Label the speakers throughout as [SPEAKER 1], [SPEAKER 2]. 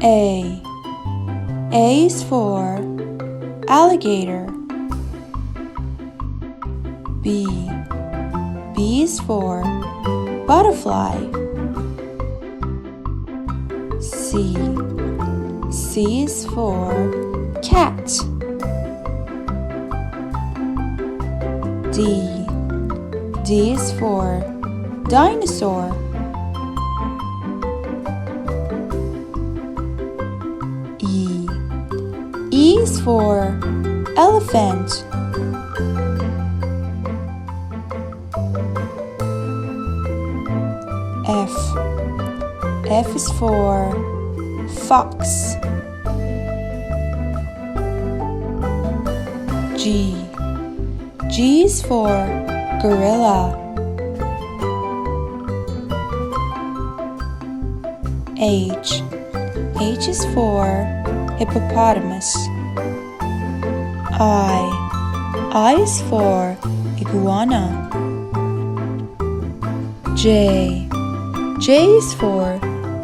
[SPEAKER 1] A. A is for alligator. B. B is for butterfly. C. C is for cat. D. D is for dinosaur. E. E is for elephant. F. F is for fox. G. G is for gorilla. H. H is for hippopotamus. I is for iguana. J. J is for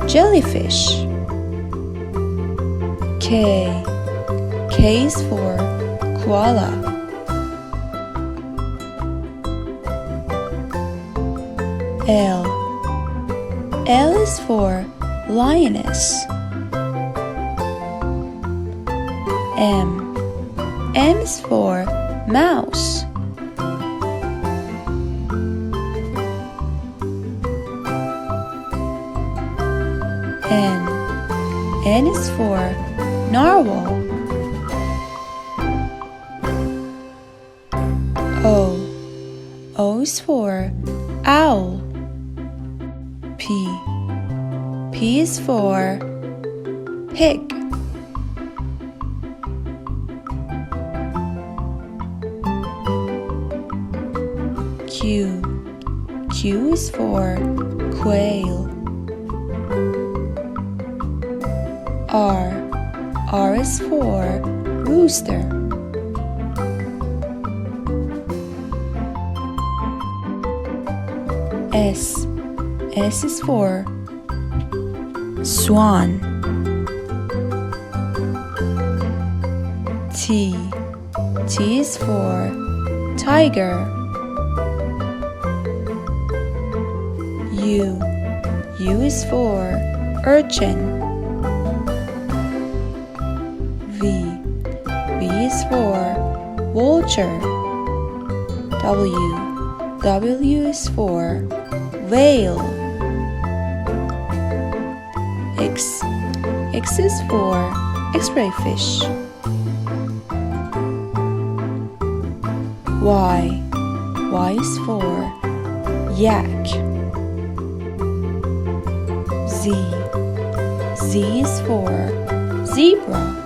[SPEAKER 1] jellyfish. K. K is for koala. L. L is for lioness. M. M is for mouse. N. N is for narwhal. O. O is for owl. P. P is for pig. Q. Q is for quail. R. R is for rooster. S. S is for swan. T. T is for tiger. U. U is for urchin. V. V is for vulture. W. W is for whale. X. X is for X-ray fish. Y. Y is for yak. Z. Z is for zebra.